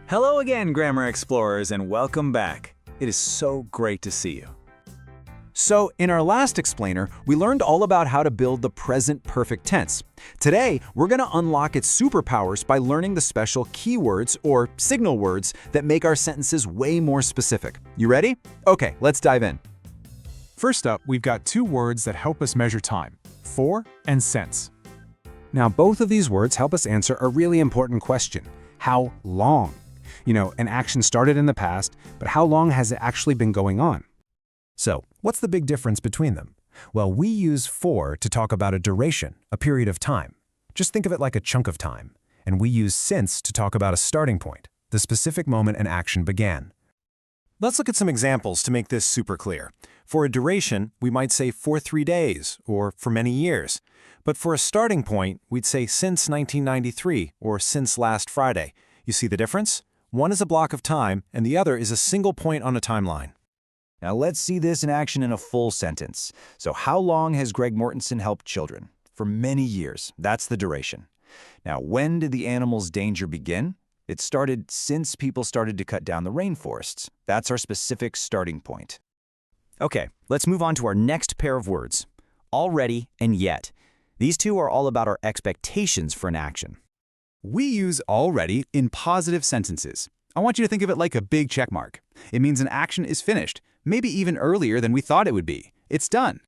Hello again, Grammar Explorers, and welcome back. It is so great to see you. So, in our last explainer, we learned all about how to build the present perfect tense. Today, we're going to unlock its superpowers by learning the special keywords or signal words that make our sentences way more specific. You ready? Okay, let's dive in. First up, we've got two words that help us measure time: for and since. Now, both of these words help us answer a really important question: how long? An action started in the past, but how long has it actually been going on? So, what's the big difference between them? Well, we use for to talk about a duration, a period of time. Just think of it like a chunk of time. And we use since to talk about a starting point, the specific moment an action began. Let's look at some examples to make this super clear. For a duration, we might say for 3 days or for many years. But for a starting point, we'd say since 1993 or since last Friday. You see the difference? One is a block of time, and the other is a single point on a timeline. Now let's see this in action in a full sentence. So how long has Greg Mortensen helped children? For many years. That's the duration. Now, when did the animal's danger begin? It started since people started to cut down the rainforests. That's our specific starting point. Okay, let's move on to our next pair of words. Already and yet. These two are all about our expectations for an action. We use already in positive sentences. I want you to think of it like a big check mark. It means an action is finished, maybe even earlier than we thought it would be. It's done.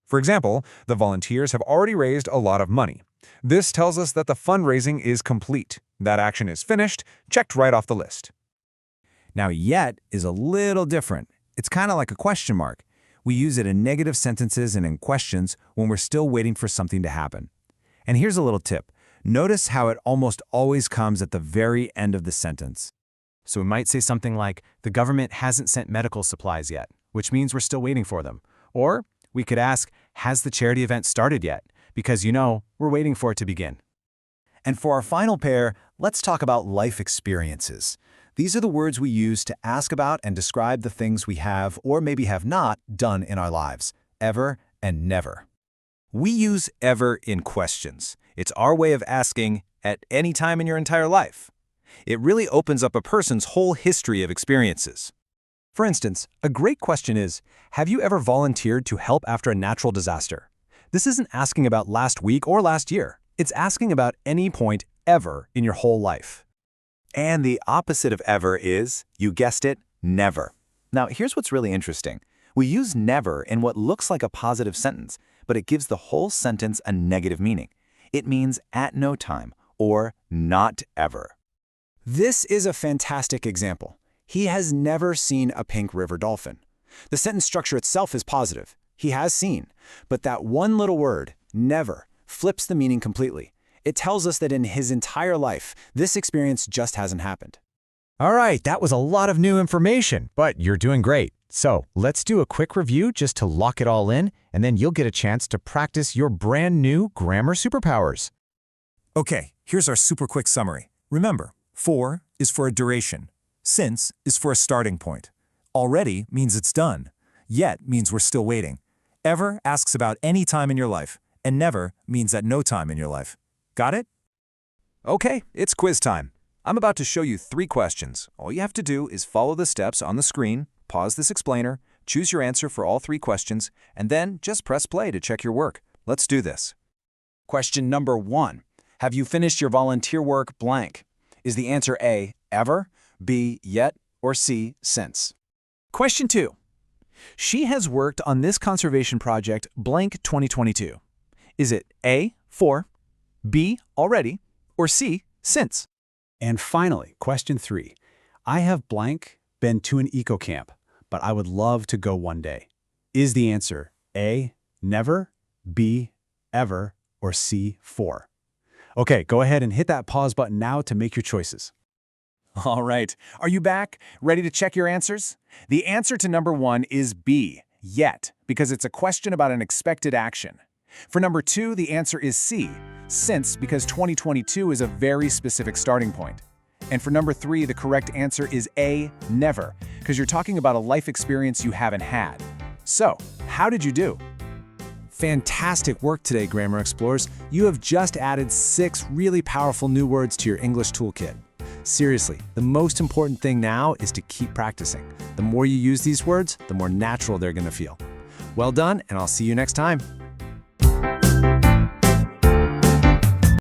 For example, the volunteers have already raised a lot of money. This tells us that the fundraising is complete. That action is finished, checked right off the list. Now, yet is a little different. It's kind of like a question mark. We use it in negative sentences and in questions when we're still waiting for something to happen. And here's a little tip. Notice how it almost always comes at the very end of the sentence. So we might say something like, the government hasn't sent medical supplies yet, which means we're still waiting for them. Or we could ask, has the charity event started yet? Because we're waiting for it to begin. And for our final pair, let's talk about life experiences. These are the words we use to ask about and describe the things we have or maybe have not done in our lives, ever and never. We use ever in questions. It's our way of asking at any time in your entire life. It really opens up a person's whole history of experiences. For instance, a great question is, have you ever volunteered to help after a natural disaster? This isn't asking about last week or last year. It's asking about any point ever in your whole life. And the opposite of ever is, you guessed it, never. Now, here's what's really interesting. We use never in what looks like a positive sentence, but it gives the whole sentence a negative meaning. It means at no time or not ever. This is a fantastic example. He has never seen a pink river dolphin. The sentence structure itself is positive. He has seen. But that one little word, never, flips the meaning completely. It tells us that in his entire life, this experience just hasn't happened. All right, that was a lot of new information, but you're doing great. So let's do a quick review just to lock it all in, and then you'll get a chance to practice your brand new grammar superpowers. Okay, here's our super quick summary. Remember, for is for a duration. Since is for a starting point. Already means it's done. Yet means we're still waiting. Ever asks about any time in your life. And never means at no time in your life. Got it? Okay, it's quiz time. I'm about to show you 3 questions. All you have to do is follow the steps on the screen, pause this explainer, choose your answer for all 3 questions, and then just press play to check your work. Let's do this. Question number 1. Have you finished your volunteer work blank? Is the answer A, ever, B, yet, or C, since? Question 2. She has worked on this conservation project blank 2022. Is it A, for, B, already, or C, since? And finally, question 3. I have blank been to an eco camp, but I would love to go one day. Is the answer A, never, B, ever, or C, for? Okay, go ahead and hit that pause button now to make your choices. All right, are you back? Ready to check your answers? The answer to number 1 is B, yet, because it's a question about an expected action. For number 2, the answer is C, since, because 2022 is a very specific starting point. And for number 3, the correct answer is A, never, because you're talking about a life experience you haven't had. So, how did you do? Fantastic work today, Grammar Explorers. You have just added 6 really powerful new words to your English toolkit. Seriously, the most important thing now is to keep practicing. The more you use these words, the more natural they're going to feel. Well done, and I'll see you next time.